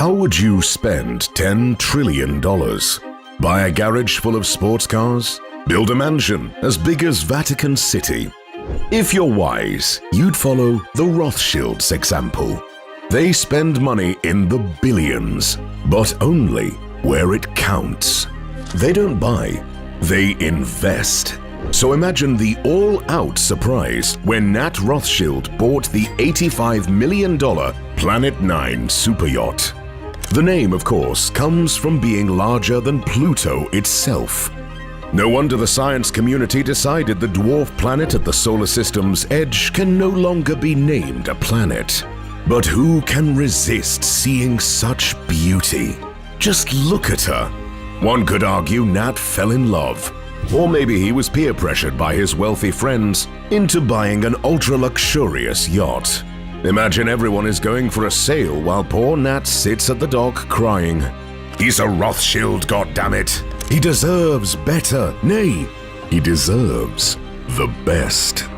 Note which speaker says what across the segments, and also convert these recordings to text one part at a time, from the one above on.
Speaker 1: How would you spend $10 trillion? Buy a garage full of sports cars? Build a mansion as big as Vatican City? If you're wise, you'd follow the Rothschilds' example. They spend money in the billions, but only where it counts. They don't buy, they invest. So imagine the all-out surprise when Nat Rothschild bought the $85 million Planet 9 superyacht. The name, of course, comes from being larger than Pluto itself. No wonder the science community decided the dwarf planet at the solar system's edge can no longer be named a planet. But who can resist seeing such beauty? Just look at her. One could argue Nat fell in love. Or maybe he was peer pressured by his wealthy friends into buying an ultra-luxurious yacht. Imagine everyone is going for a sail while poor Nat sits at the dock crying. He's a Rothschild, goddammit! He deserves better, nay, he deserves the best.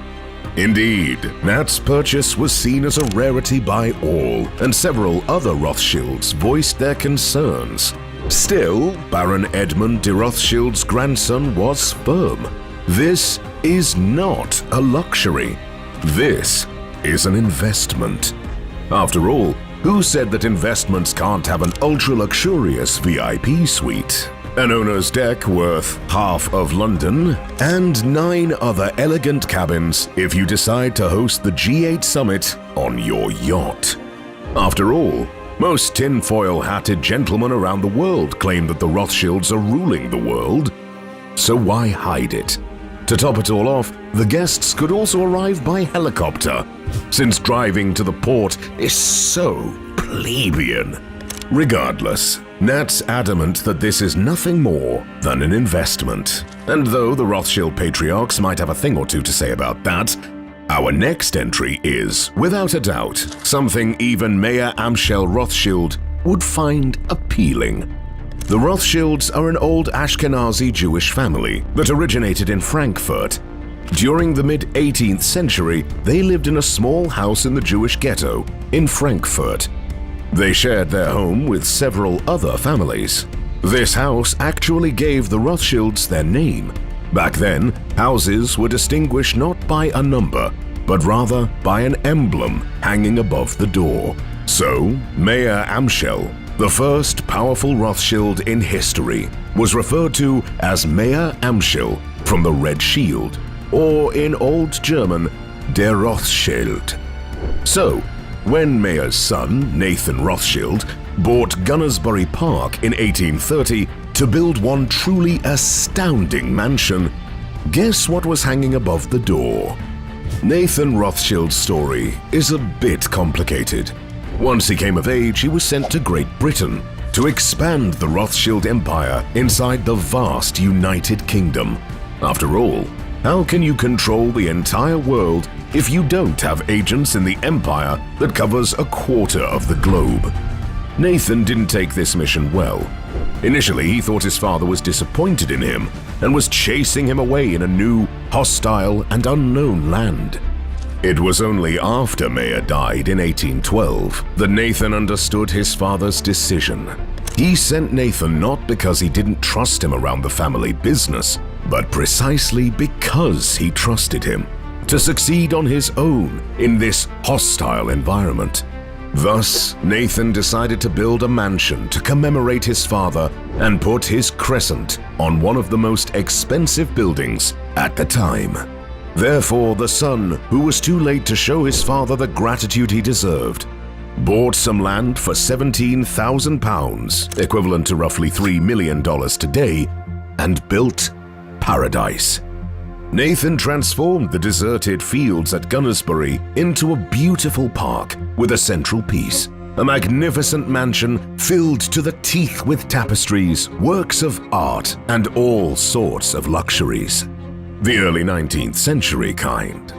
Speaker 1: Indeed, Nat's purchase was seen as a rarity by all, and several other Rothschilds voiced their concerns. Still, Baron Edmund de Rothschild's grandson was firm. This is not a luxury. This is an investment. After all, who said that investments can't have an ultra-luxurious VIP suite, an owner's deck worth half of London, and 9 other elegant cabins if you decide to host the G8 summit on your yacht? After all, most tinfoil-hatted gentlemen around the world claim that the Rothschilds are ruling the world. So why hide it? To top it all off, the guests could also arrive by helicopter, since driving to the port is so plebeian. Regardless, Nat's adamant that this is nothing more than an investment. And though the Rothschild patriarchs might have a thing or two to say about that, our next entry is, without a doubt, something even Mayor Amschel Rothschild would find appealing. The Rothschilds are an old Ashkenazi Jewish family that originated in Frankfurt. During the mid-18th century, they lived in a small house in the Jewish ghetto in Frankfurt. They shared their home with several other families. This house actually gave the Rothschilds their name. Back then, houses were distinguished not by a number, but rather by an emblem hanging above the door. So, Mayor Amschel, the first powerful Rothschild in history, was referred to as Mayor Amschel from the Red Shield, or in Old German, der Rothschild. So, when Mayor's son, Nathan Rothschild, bought Gunnersbury Park in 1830 to build one truly astounding mansion, guess what was hanging above the door? Nathan Rothschild's story is a bit complicated. Once he came of age, he was sent to Great Britain to expand the Rothschild Empire inside the vast United Kingdom. After all, how can you control the entire world if you don't have agents in the empire that covers a quarter of the globe? Nathan didn't take this mission well. Initially, he thought his father was disappointed in him and was chasing him away in a new, hostile, and unknown land. It was only after Mayer died in 1812 that Nathan understood his father's decision. He sent Nathan not because he didn't trust him around the family business, but precisely because he trusted him to succeed on his own in this hostile environment. Thus, Nathan decided to build a mansion to commemorate his father and put his crescent on one of the most expensive buildings at the time. Therefore, the son, who was too late to show his father the gratitude he deserved, bought some land for £17,000, equivalent to roughly $3 million today, and built paradise. Nathan transformed the deserted fields at Gunnersbury into a beautiful park with a central piece, a magnificent mansion filled to the teeth with tapestries, works of art, and all sorts of luxuries. The early 19th century kind.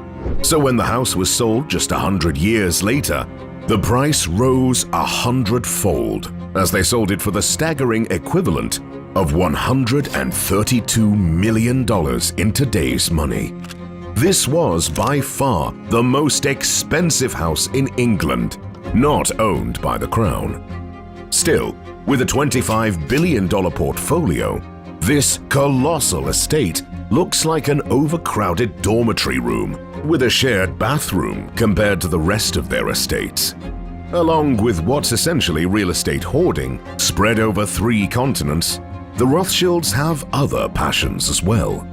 Speaker 1: So when the house was sold just 100 years later, the price rose 100-fold as they sold it for the staggering equivalent of $132 million in today's money. This was by far the most expensive house in England, not owned by the crown. Still, with a $25 billion portfolio, this colossal estate looks like an overcrowded dormitory room with a shared bathroom compared to the rest of their estates. Along with what's essentially real estate hoarding spread over 3 continents, the Rothschilds have other passions as well.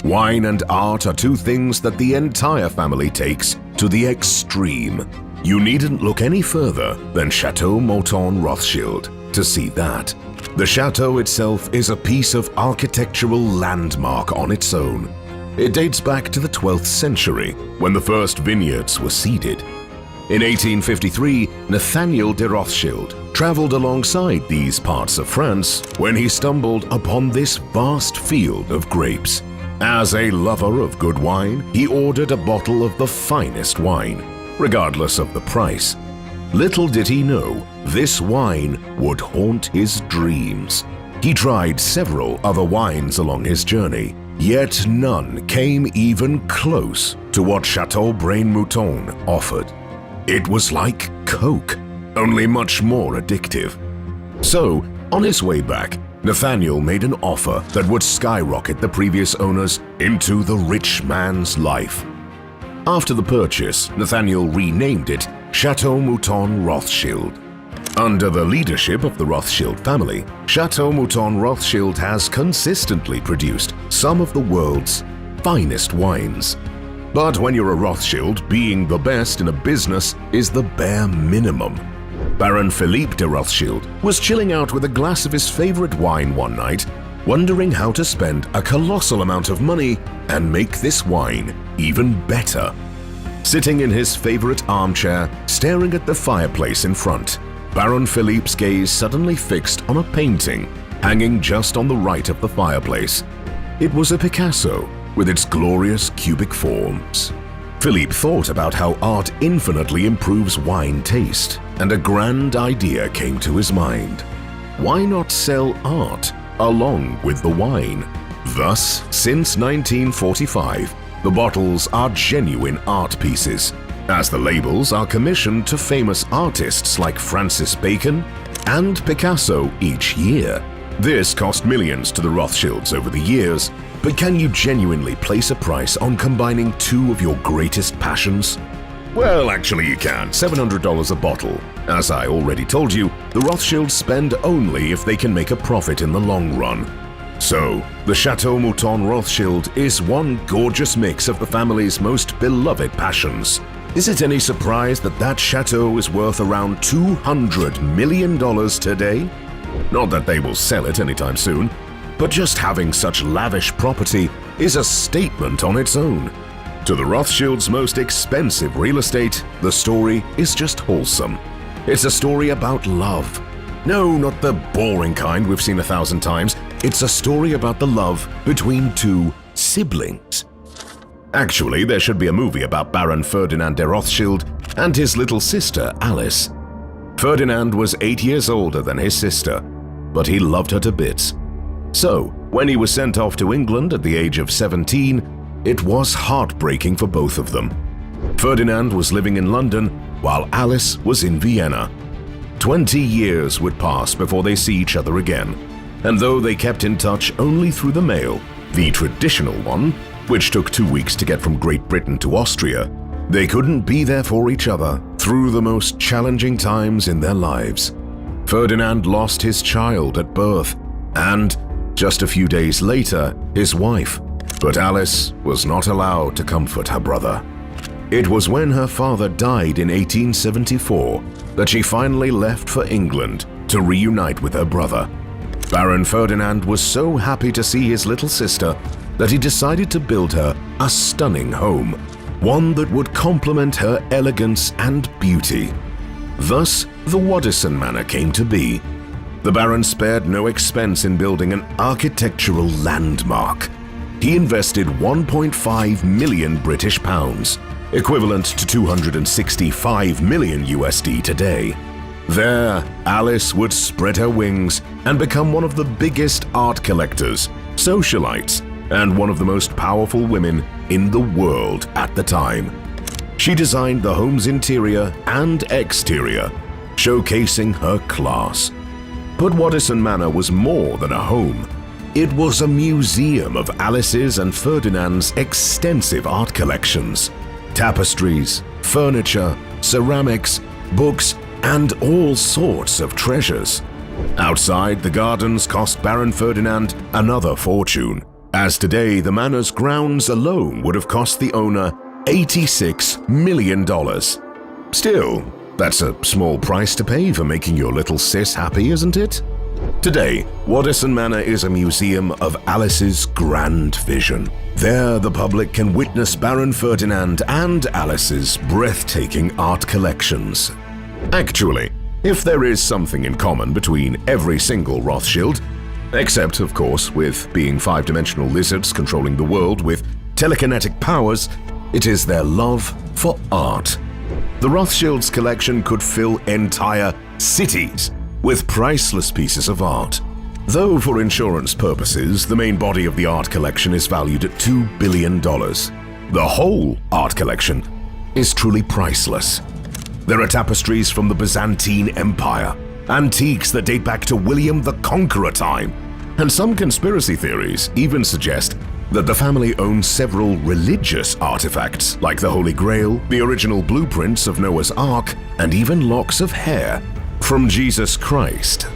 Speaker 1: Wine and art are 2 things that the entire family takes to the extreme. You needn't look any further than Chateau Mouton Rothschild to see that. The chateau itself is a piece of architectural landmark on its own. It dates back to the 12th century, when the first vineyards were seeded. In 1853, Nathaniel de Rothschild traveled alongside these parts of France when he stumbled upon this vast field of grapes. As a lover of good wine, he ordered a bottle of the finest wine, regardless of the price. Little did he know, this wine would haunt his dreams. He tried several other wines along his journey, yet none came even close to what Chateau Mouton offered. It was like Coke, only much more addictive. So, on his way back, Nathaniel made an offer that would skyrocket the previous owners into the rich man's life. After the purchase, Nathaniel renamed it Chateau Mouton Rothschild. Under the leadership of the Rothschild family, Chateau Mouton Rothschild has consistently produced some of the world's finest wines. But when you're a Rothschild, being the best in a business is the bare minimum. Baron Philippe de Rothschild was chilling out with a glass of his favorite wine one night, wondering how to spend a colossal amount of money and make this wine even better. Sitting in his favorite armchair, staring at the fireplace in front, Baron Philippe's gaze suddenly fixed on a painting hanging just on the right of the fireplace. It was a Picasso with its glorious cubic forms. Philippe thought about how art infinitely improves wine taste, and a grand idea came to his mind. Why not sell art along with the wine? Thus, since 1945, the bottles are genuine art pieces, as the labels are commissioned to famous artists like Francis Bacon and Picasso each year. This cost millions to the Rothschilds over the years, but can you genuinely place a price on combining 2 of your greatest passions? Well, actually you can, $700 a bottle. As I already told you, the Rothschilds spend only if they can make a profit in the long run. So, the Chateau Mouton Rothschild is one gorgeous mix of the family's most beloved passions. Is it any surprise that that chateau is worth around $200 million today? Not that they will sell it anytime soon, but just having such lavish property is a statement on its own. To the Rothschilds' most expensive real estate, the story is just wholesome. It's a story about love. No, not the boring kind we've seen 1,000 times. It's a story about the love between 2 siblings. Actually, there should be a movie about Baron Ferdinand de Rothschild and his little sister, Alice. Ferdinand was 8 years older than his sister, but he loved her to bits. So, when he was sent off to England at the age of 17, it was heartbreaking for both of them. Ferdinand was living in London while Alice was in Vienna. 20 years would pass before they see each other again, and though they kept in touch only through the mail, the traditional one, which took 2 weeks to get from Great Britain to Austria, they couldn't be there for each other through the most challenging times in their lives. Ferdinand lost his child at birth, and just a few days later, his wife. But Alice was not allowed to comfort her brother. It was when her father died in 1874 that she finally left for England to reunite with her brother. Baron Ferdinand was so happy to see his little sister that he decided to build her a stunning home, one that would complement her elegance and beauty. Thus, the Waddesdon Manor came to be. The Baron spared no expense in building an architectural landmark. He invested 1.5 million British pounds, equivalent to 265 million USD today. There, Alice would spread her wings and become one of the biggest art collectors, socialites, and one of the most powerful women in the world at the time. She designed the home's interior and exterior, showcasing her class. But Waddesdon Manor was more than a home. It was a museum of Alice's and Ferdinand's extensive art collections. Tapestries, furniture, ceramics, books, and all sorts of treasures. Outside, the gardens cost Baron Ferdinand another fortune, as today the manor's grounds alone would have cost the owner $86 million. Still, that's a small price to pay for making your little sis happy, isn't it? Today, Waddesdon Manor is a museum of Alice's grand vision. There, the public can witness Baron Ferdinand and Alice's breathtaking art collections. Actually, if there is something in common between every single Rothschild, except, of course, with being five-dimensional lizards controlling the world with telekinetic powers, it is their love for art. The Rothschilds' collection could fill entire cities with priceless pieces of art. Though for insurance purposes, the main body of the art collection is valued at $2 billion. The whole art collection is truly priceless. There are tapestries from the Byzantine Empire, antiques that date back to William the Conqueror time, and some conspiracy theories even suggest that the family owns several religious artifacts like the Holy Grail, the original blueprints of Noah's Ark, and even locks of hair from Jesus Christ.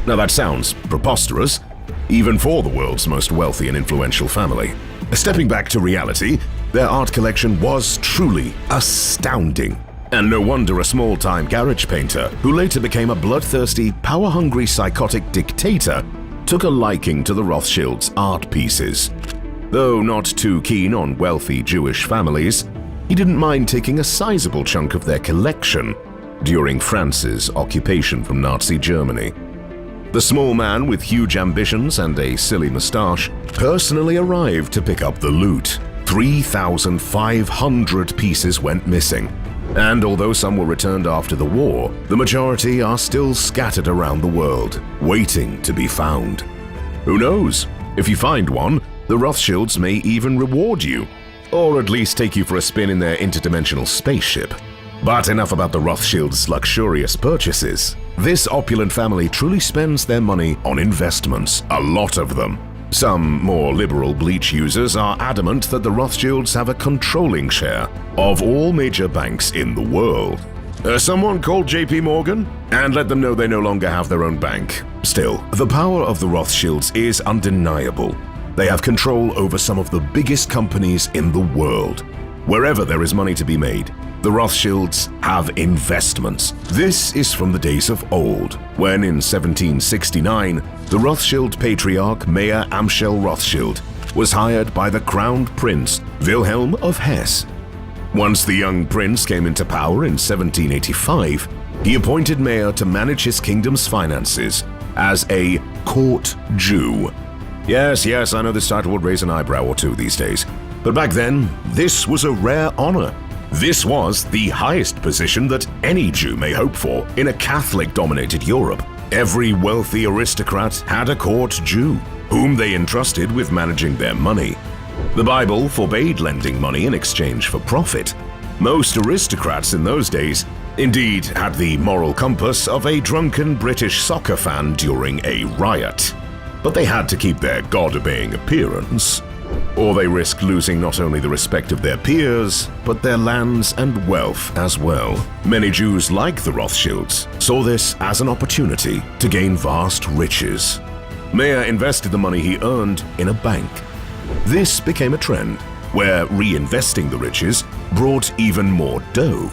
Speaker 1: Now that sounds preposterous, even for the world's most wealthy and influential family. Stepping back to reality, their art collection was truly astounding. And no wonder a small-time garage painter, who later became a bloodthirsty, power-hungry psychotic dictator, took a liking to the Rothschilds' art pieces. Though not too keen on wealthy Jewish families, he didn't mind taking a sizable chunk of their collection during France's occupation from Nazi Germany. The small man with huge ambitions and a silly moustache personally arrived to pick up the loot. 3,500 pieces went missing, and although some were returned after the war, the majority are still scattered around the world, waiting to be found. Who knows? If you find one, the Rothschilds may even reward you, or at least take you for a spin in their interdimensional spaceship. But enough about the Rothschilds' luxurious purchases. This opulent family truly spends their money on investments, a lot of them. Some more liberal bleach users are adamant that the Rothschilds have a controlling share of all major banks in the world. Someone called JP Morgan and let them know they no longer have their own bank. Still, the power of the Rothschilds is undeniable. They have control over some of the biggest companies in the world. Wherever there is money to be made, the Rothschilds have investments. This is from the days of old, when in 1769, the Rothschild patriarch Mayer Amschel Rothschild was hired by the crowned prince Wilhelm of Hesse. Once the young prince came into power in 1785, he appointed Mayer to manage his kingdom's finances as a court Jew. Yes, I know this title would raise an eyebrow or two these days, but back then, this was a rare honor. This was the highest position that any Jew may hope for in a Catholic-dominated Europe. Every wealthy aristocrat had a court Jew, whom they entrusted with managing their money. The Bible forbade lending money in exchange for profit. Most aristocrats in those days indeed had the moral compass of a drunken British soccer fan during a riot. But they had to keep their God-obeying appearance, or they risked losing not only the respect of their peers, but their lands and wealth as well. Many Jews, like the Rothschilds, saw this as an opportunity to gain vast riches. Mayer invested the money he earned in a bank. This became a trend, where reinvesting the riches brought even more dough.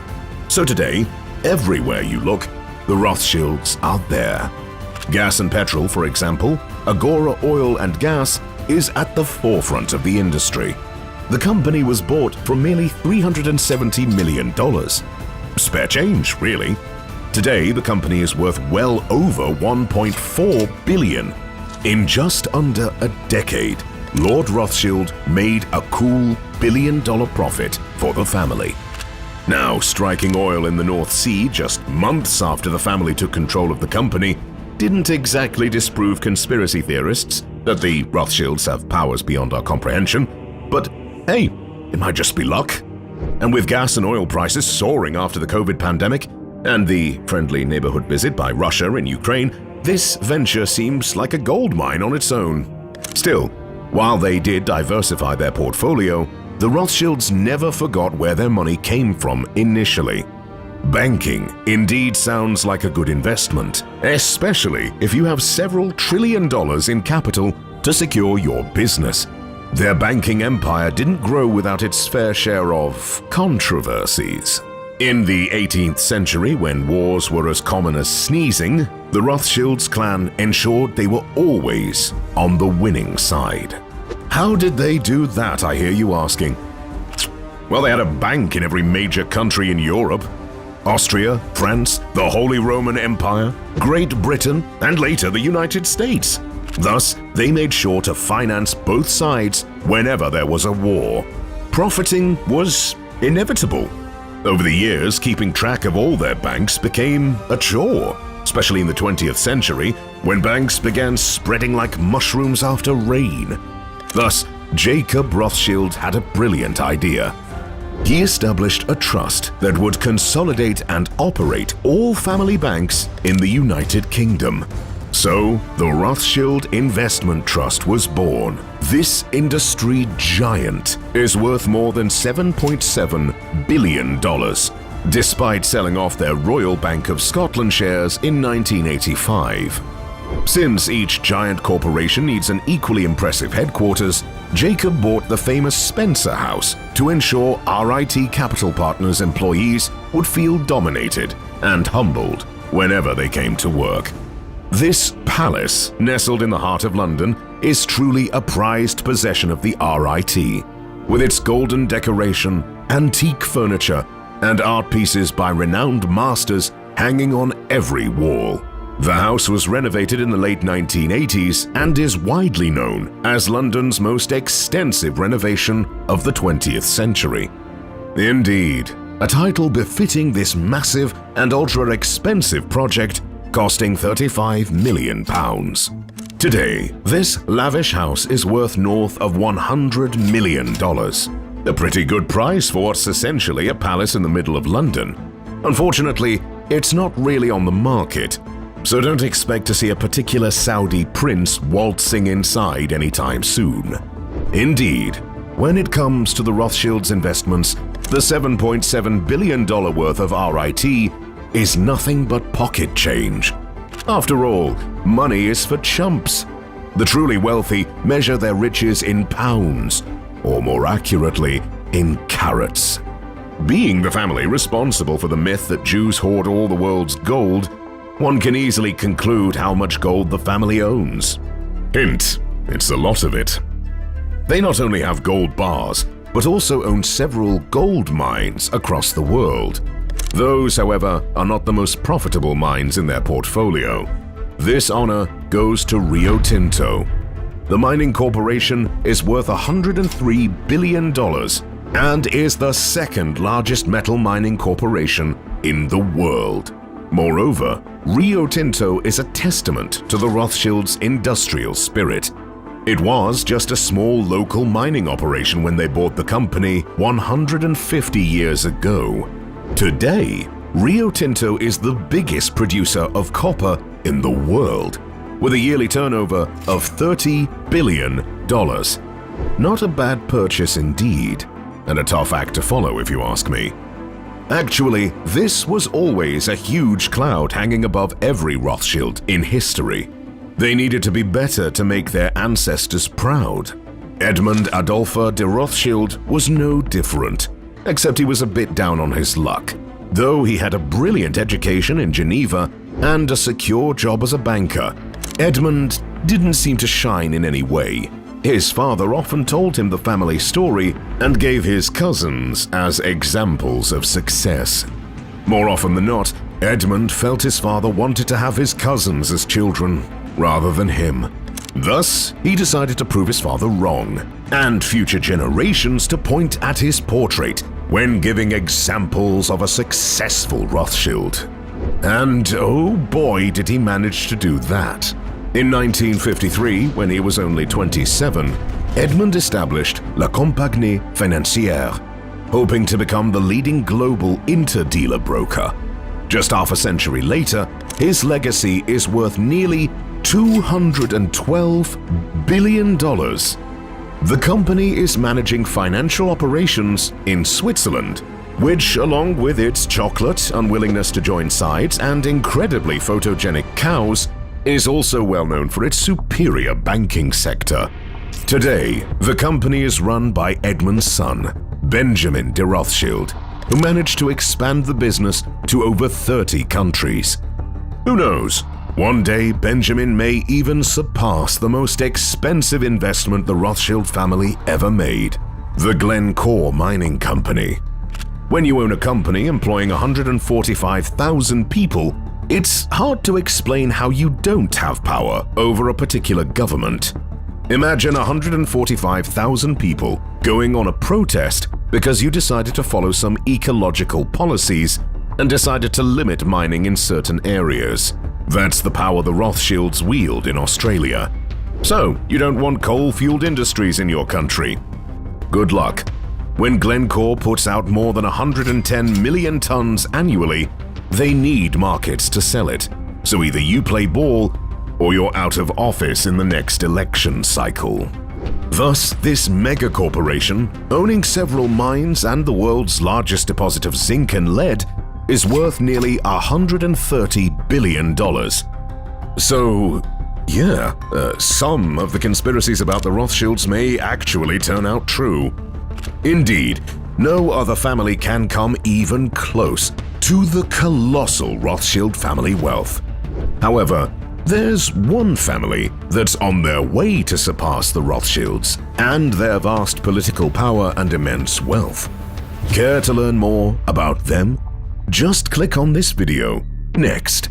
Speaker 1: So today, everywhere you look, the Rothschilds are there. Gas and petrol, for example, Agora Oil and Gas is at the forefront of the industry. The company was bought for merely $370 million. Spare change, really. Today, the company is worth well over $1.4 billion. In just under a decade, Lord Rothschild made a cool billion-dollar profit for the family. Now, striking oil in the North Sea just months after the family took control of the company didn't exactly disprove conspiracy theorists that the Rothschilds have powers beyond our comprehension, but hey, it might just be luck. And with gas and oil prices soaring after the COVID pandemic, and the friendly neighborhood visit by Russia in Ukraine, this venture seems like a gold mine on its own. Still, while they did diversify their portfolio, the Rothschilds never forgot where their money came from initially. Banking indeed sounds like a good investment, especially if you have several $1 trillion in capital to secure your business. Their banking empire didn't grow without its fair share of controversies. In the 18th century, when wars were as common as sneezing, the Rothschilds clan ensured they were always on the winning side. How did they do that, I hear you asking? Well, they had a bank in every major country in Europe. Austria, France, the Holy Roman Empire, Great Britain, and later the United States. Thus, they made sure to finance both sides whenever there was a war. Profiting was inevitable. Over the years, keeping track of all their banks became a chore, especially in the 20th century, when banks began spreading like mushrooms after rain. Thus, Jacob Rothschild had a brilliant idea. He established a trust that would consolidate and operate all family banks in the United Kingdom. So, the Rothschild Investment Trust was born. This industry giant is worth more than $7.7 billion, despite selling off their Royal Bank of Scotland shares in 1985. Since each giant corporation needs an equally impressive headquarters, Jacob bought the famous Spencer House to ensure RIT Capital Partners employees would feel dominated and humbled whenever they came to work. This palace, nestled in the heart of London, is truly a prized possession of the RIT, with its golden decoration, antique furniture, and art pieces by renowned masters hanging on every wall. The house was renovated in the late 1980s and is widely known as London's most extensive renovation of the 20th century. Indeed, a title befitting this massive and ultra-expensive project costing £35 million. Today, this lavish house is worth north of $100 million. A pretty good price for what's essentially a palace in the middle of London. Unfortunately, it's not really on the market, so don't expect to see a particular Saudi prince waltzing inside anytime soon. Indeed, when it comes to the Rothschilds' investments, the $7.7 billion worth of RIT is nothing but pocket change. After all, money is for chumps. The truly wealthy measure their riches in pounds, or more accurately, in carats. Being the family responsible for the myth that Jews hoard all the world's gold, one can easily conclude how much gold the family owns. Hint, it's a lot of it. They not only have gold bars, but also own several gold mines across the world. Those, however, are not the most profitable mines in their portfolio. This honor goes to Rio Tinto. The mining corporation is worth $103 billion and is the second largest metal mining corporation in the world. Moreover, Rio Tinto is a testament to the Rothschilds' industrial spirit. It was just a small local mining operation when they bought the company 150 years ago. Today, Rio Tinto is the biggest producer of copper in the world, with a yearly turnover of $30 billion. Not a bad purchase indeed, and a tough act to follow if you ask me. Actually, this was always a huge cloud hanging above every Rothschild in history. They needed to be better to make their ancestors proud. Edmund Adolphe de Rothschild was no different, except he was a bit down on his luck. Though he had a brilliant education in Geneva and a secure job as a banker, Edmund didn't seem to shine in any way. His father often told him the family story and gave his cousins as examples of success. More often than not, Edmund felt his father wanted to have his cousins as children rather than him. Thus, he decided to prove his father wrong, and future generations to point at his portrait when giving examples of a successful Rothschild. And oh boy, did he manage to do that. In 1953, when he was only 27, Edmund established La Compagnie Financière, hoping to become the leading global interdealer broker. Just half a century later, his legacy is worth nearly $212 billion. The company is managing financial operations in Switzerland, which, along with its chocolate, unwillingness to join sides, and incredibly photogenic cows, is also well known for its superior banking sector. Today, the company is run by Edmund's son, Benjamin de Rothschild, who managed to expand the business to over 30 countries. Who knows? One day, Benjamin may even surpass the most expensive investment the Rothschild family ever made, the Glencore Mining Company. When you own a company employing 145,000 people, it's hard to explain how you don't have power over a particular government. Imagine 145,000 people going on a protest because you decided to follow some ecological policies and decided to limit mining in certain areas. That's the power the Rothschilds wield in Australia. So, you don't want coal-fueled industries in your country. Good luck. When Glencore puts out more than 110 million tons annually, they need markets to sell it. So either you play ball or you're out of office in the next election cycle. Thus, this mega corporation, owning several mines and the world's largest deposit of zinc and lead, is worth nearly $130 billion. So, yeah, some of the conspiracies about the Rothschilds may actually turn out true. Indeed, no other family can come even close to the colossal Rothschild family wealth. However, there's one family that's on their way to surpass the Rothschilds and their vast political power and immense wealth. Care to learn more about them? Just click on this video next.